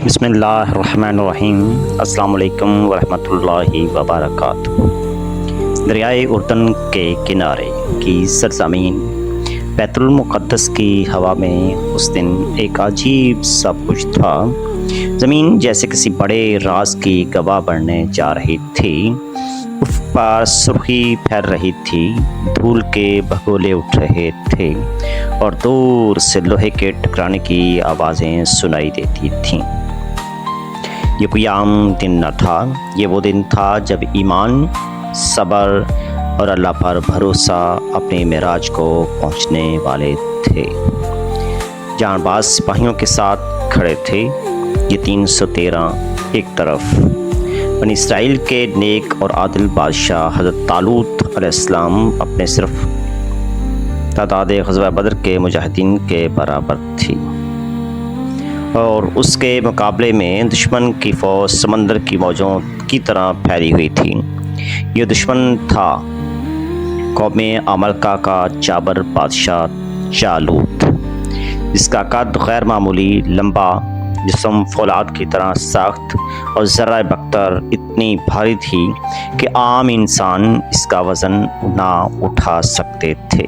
بسم اللہ الرحمن الرحیم۔ السلام علیکم ورحمۃ اللہ وبرکاتہ۔ دریائے اردن کے کنارے کی سرزمین بیت المقدس کی ہوا میں اس دن ایک عجیب سا کچھ تھا۔ زمین جیسے کسی بڑے راز کی گواہ بننے جا رہی تھی۔ افق پر سرخی پھیل رہی تھی، دھول کے بھگولے اٹھ رہے تھے اور دور سے لوہے کے ٹکرانے کی آوازیں سنائی دیتی تھیں۔ یہ کوئی عام دن نہ تھا، یہ وہ دن تھا جب ایمان، صبر اور اللہ پر بھروسہ اپنے معراج کو پہنچنے والے تھے۔ جان باز سپاہیوں کے ساتھ کھڑے تھے، یہ 313 ایک طرف، بنی اسرائیل کے نیک اور عادل بادشاہ حضرت طالوت علیہ السلام اپنے صرف تعداد غزوہ بدر کے مجاہدین کے برابر تھی، اور اس کے مقابلے میں دشمن کی فوج سمندر کی موجوں کی طرح پھیلی ہوئی تھی۔ یہ دشمن تھا قوم عمالقہ کا جابر بادشاہ جالوت، جس کا قد غیر معمولی لمبا، جسم فولاد کی طرح سخت اور ذرہ بختر اتنی بھاری تھی کہ عام انسان اس کا وزن نہ اٹھا سکتے تھے۔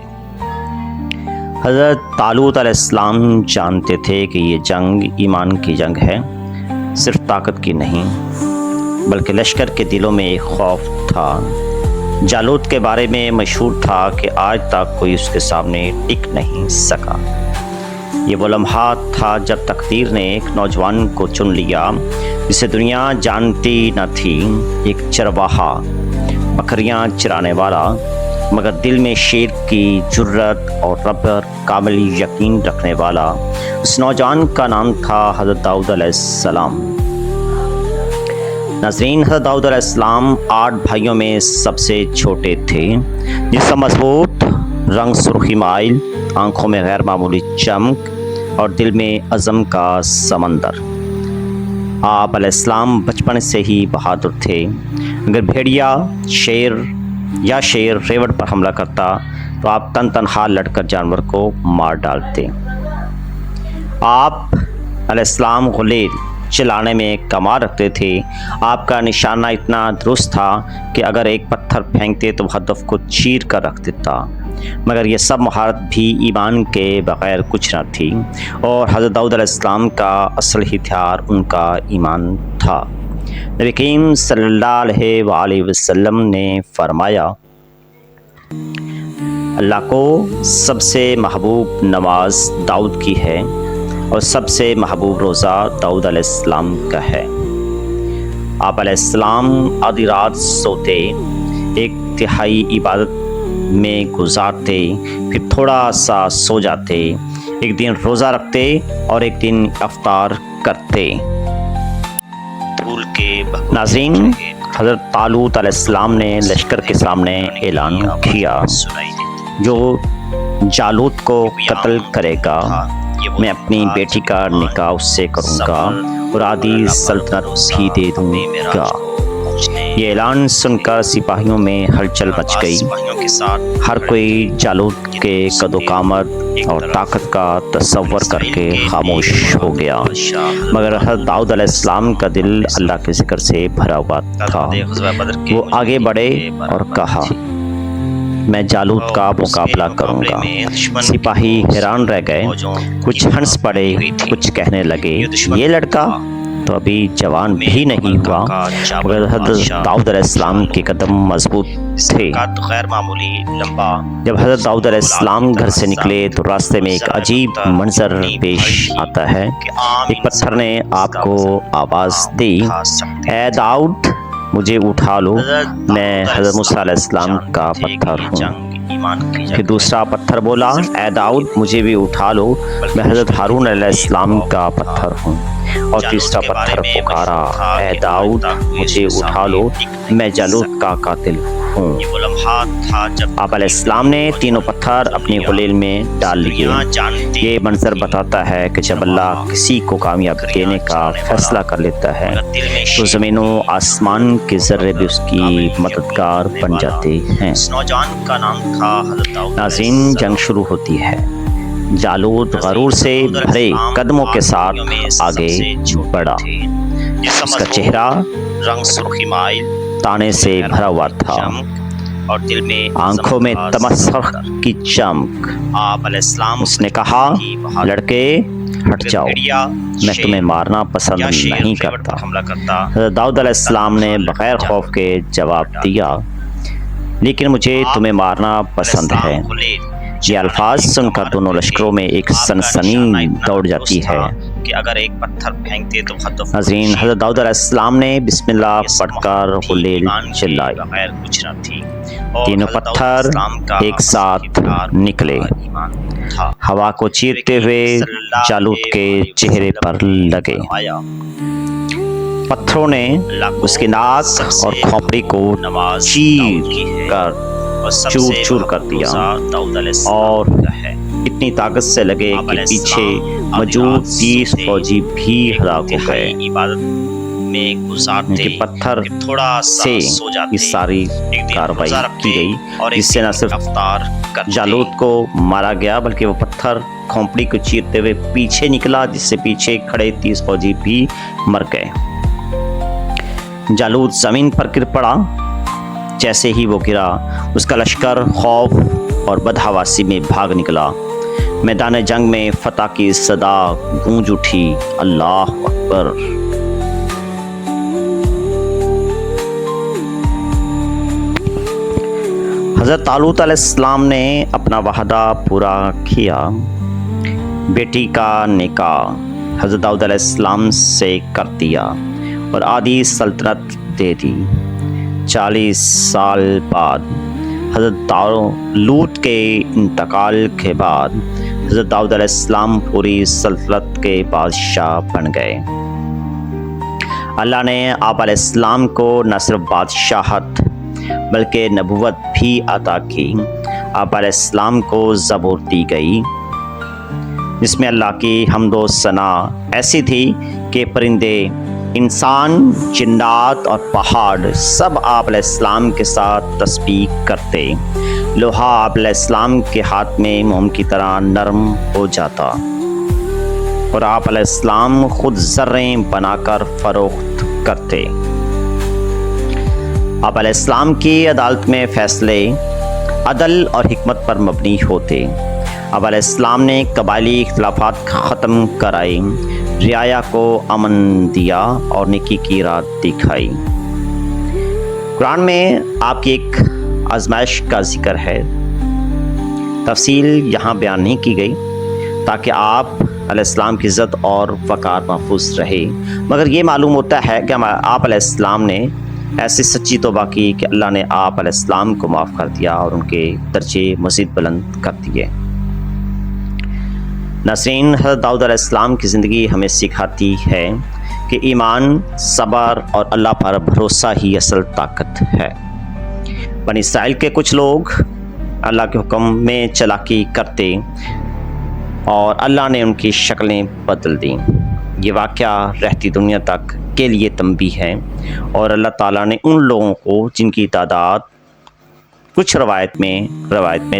حضرت طالوت علیہ السلام جانتے تھے کہ یہ جنگ ایمان کی جنگ ہے، صرف طاقت کی نہیں بلکہ لشکر کے دلوں میں ایک خوف تھا۔ جالوت کے بارے میں مشہور تھا کہ آج تک کوئی اس کے سامنے ٹک نہیں سکا۔ یہ وہ لمحہ تھا جب تقدیر نے ایک نوجوان کو چن لیا جسے دنیا جانتی نہ تھی، ایک چرواہا، بکریاں چرانے والا، مگر دل میں شیر کی جرت اور رب پر کامل یقین رکھنے والا۔ اس نوجوان کا نام تھا حضرت داؤد علیہ السلام۔ ناظرین، حضرت داؤد علیہ السلام 8 بھائیوں میں سب سے چھوٹے تھے، جسم مضبوط، رنگ سرخی مائل، آنکھوں میں غیر معمولی چمک اور دل میں عزم کا سمندر۔ آپ علیہ السلام بچپن سے ہی بہادر تھے۔ اگر بھیڑیا شیر ریوڑ پر حملہ کرتا تو آپ تنہا لڑ کر جانور کو مار ڈالتے۔ آپ علیہ السلام غلیل چلانے میں کمال رکھتے تھے۔ آپ کا نشانہ اتنا درست تھا کہ اگر ایک پتھر پھینکتے تو ہدف کو چیر کر رکھ دیتا، مگر یہ سب مہارت بھی ایمان کے بغیر کچھ نہ تھی، اور حضرت داؤد علیہ السلام کا اصل ہتھیار ان کا ایمان تھا۔ نبی کریم صلی اللہ علیہ وآلہ وسلم نے فرمایا، اللہ کو سب سے محبوب نماز داؤد کی ہے اور سب سے محبوب روزہ داؤد علیہ السلام کا ہے۔ آپ علیہ السلام آدھی رات سوتے، ایک تہائی عبادت میں گزارتے، پھر تھوڑا سا سو جاتے، ایک دن روزہ رکھتے اور ایک دن افطار کرتے۔ ناظرین، حضرت طالوت علیہ السلام نے لشکر کے سامنے اعلان کیا، جو جالوت کو قتل کرے گا میں اپنی بیٹی کا نکاح اس سے کروں گا اور آدھی سلطنت بھی دے دوں گا۔ یہ اعلان سن کر سپاہیوں میں ہلچل مچ گئی۔ ہر کوئی جالوت کے قد و قامت اور طاقت کا تصور کر کے خاموش ہو گیا، مگر حضرت داؤد علیہ السلام کا دل اللہ کے ذکر سے بھرا ہوا تھا۔ وہ آگے بڑھے اور کہا، میں جالوت کا مقابلہ کروں گا۔ سپاہی حیران رہ گئے، کچھ ہنس پڑے، کچھ کہنے لگے، یہ لڑکا تو ابھی جوان بھی نہیں ہوا، مگر حضرت داؤد علیہ السلام کے قدم مضبوط تھے۔ جب حضرت داؤد علیہ السلام گھر سے نکلے تو راستے میں ایک عجیب منظر پیش آتا ہے۔ ایک پتھر نے آپ کو آواز دی، اے داؤد، مجھے اٹھا لو، میں حضرت موسیٰ علیہ السلام کا پتھر ہوں۔ پھر دوسرا پتھر بولا، اے داؤد، مجھے بھی اٹھا لو، میں حضرت ہارون علیہ السلام کا پتھر ہوں۔ اور تیسرا پتھر پکارا، اے داؤد، مجھے اٹھا لو، میں جالوت کا قاتل ہوں۔ آپ علیہ السلام نے تینوں پتھر اپنی غلیل میں ڈال لیے۔ یہ منظر بتاتا ہے کہ جب اللہ کسی کو کامیابی دینے کا فیصلہ کر لیتا ہے تو زمین و آسمان کے ذرے بھی اس کی مددگار بن جاتے ہیں۔ ناظرین، جنگ شروع ہوتی ہے۔ جالوت غرور سے بھرے قدموں کے ساتھ آگے بڑھا۔ اس کا چہرہ رنگ سرخی مائل تانے سے بھرا ہوا تھا، اور دل میں آنکھوں میں تمسخ کی چمک۔ آپ علیہ السلام اس نے کہا، لڑکے ہٹ جاؤ، میں تمہیں مارنا پسند نہیں کرتا۔ حضرت داؤد علیہ السلام نے بغیر خوف کے جواب دیا، لیکن مجھے تمہیں مارنا پسند ہے۔ یہ الفاظ سن کر دونوں لشکروں میں ایک سنسنی دوڑ جاتی ہے۔ کہ اگر ایک پتھر پھینکتے تو خط ناظرین، حضرت داؤد علیہ السلام نے بسم اللہ پڑھ کر غلیل چلائی، بغیر کچھ نہ تھی، تینوں پتھر ایک ساتھ نکلے، ہوا کو چیرتے ہوئے جالوت کے چہرے پر لگے۔ پتھروں نے اس کی ناک اور کھوپڑی کو چیر کر چور چور کر دیا، اور اتنی طاقت سے لگے کہ پیچھے موجود 30 فوجی بھی ہلاک ہو گئے۔ ان کے پتھر سے یہ ساری کارروائی کی گئی، جس سے نہ صرف جالوت کو مارا گیا بلکہ وہ پتھر کھوپڑی کو چیرتے ہوئے پیچھے نکلا، جس سے پیچھے کھڑے 30 فوجی بھی مر گئے۔ جالوت زمین پر گر پڑا۔ جیسے ہی وہ گرا، اس کا لشکر خوف اور بدحواسی میں بھاگ نکلا۔ میدان جنگ میں فتح کی صدا گونج اٹھی، اللہ اکبر۔ حضرت طالوت علیہ السلام نے اپنا وعدہ پورا کیا، بیٹی کا نکاح حضرت داؤد علیہ السلام سے کر دیا اور آدھی سلطنت دے دی۔ 40 سال بعد حضرت طالوت کے انتقال کے بعد حضرت داؤد علیہ السلام پوری سلطنت کے بادشاہ بن گئے۔ اللہ نے آپ علیہ السلام کو نہ صرف بادشاہت بلکہ نبوت بھی عطا کی۔ آپ علیہ السلام کو زبور دی گئی، جس میں اللہ کی حمد و ثنا ایسی تھی کہ پرندے، انسان، جنات اور پہاڑ سب آپ علیہ السلام کے ساتھ تسبیح کرتے۔ لوہا آپ علیہ السلام کے ہاتھ میں موم کی طرح نرم ہو جاتا، اور آپ علیہ السلام خود زریں بنا کر فروخت کرتے۔ آپ علیہ السلام کی عدالت میں فیصلے عدل اور حکمت پر مبنی ہوتے۔ آپ علیہ السلام نے قبائلی اختلافات ختم کرائے، رعایا کو امن دیا اور نیکی کی راہ دکھائی۔ قرآن میں آپ کی ایک آزمائش کا ذکر ہے، تفصیل یہاں بیان نہیں کی گئی تاکہ آپ علیہ السلام کی عزت اور وقار محفوظ رہے، مگر یہ معلوم ہوتا ہے کہ آپ علیہ السلام نے ایسی سچی توبہ کی کہ اللہ نے آپ علیہ السلام کو معاف کر دیا اور ان کے درجے مزید بلند کر دیے۔ ناظرین، حضرت داؤد علیہ السلام کی زندگی ہمیں سکھاتی ہے کہ ایمان، صبر اور اللہ پر بھروسہ ہی اصل طاقت ہے۔ بنی اسرائیل کے کچھ لوگ اللہ کے حکم میں چالاکی کرتے اور اللہ نے ان کی شکلیں بدل دیں۔ یہ واقعہ رہتی دنیا تک کے لیے تنبیہ ہے، اور اللہ تعالیٰ نے ان لوگوں کو جن کی تعداد کچھ روایت میں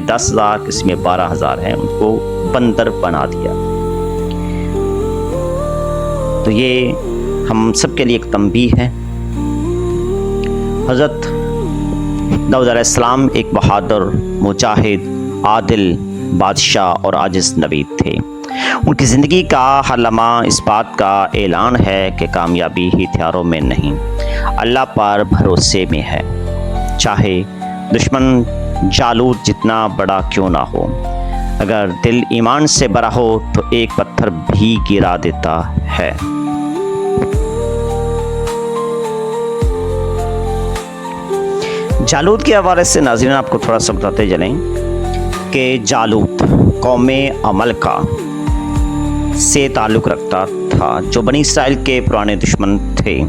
10,000، کسی میں 12,000 ہیں، ان کو بندر بنا دیا۔ تو یہ ہم سب کے لیے ایک تنبیہ ہے۔ حضرت داؤد علیہ السلام ایک بہادر، مجاہد، عادل بادشاہ اور عاجز نبی تھے۔ ان کی زندگی کا ہر لمحہ اس بات کا اعلان ہے کہ کامیابی ہتھیاروں میں نہیں، اللہ پر بھروسے میں ہے۔ چاہے دشمن جالوت جتنا بڑا کیوں نہ ہو، اگر دل ایمان سے بھرا ہو تو ایک پتھر بھی گرا دیتا ہے۔ جالوت کے حوالے سے ناظرین آپ کو تھوڑا سا بتاتے چلیں کہ جالوت قوم عمالقہ سے تعلق رکھتا تھا، جو بنی اسرائیل کے پرانے دشمن تھے۔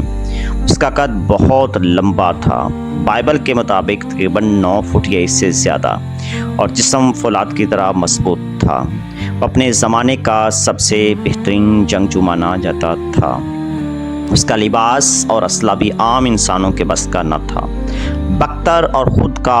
اس کا قد بہت لمبا تھا، بائبل کے مطابق تقریباً 9 فٹ یا اس سے زیادہ، اور جسم فولاد کی طرح مضبوط تھا۔ وہ اپنے زمانے کا سب سے بہترین جنگجو مانا جاتا تھا۔ اس کا لباس اور اسلحہ بھی عام انسانوں کے بس کا نہ تھا۔ بختر اور خود کا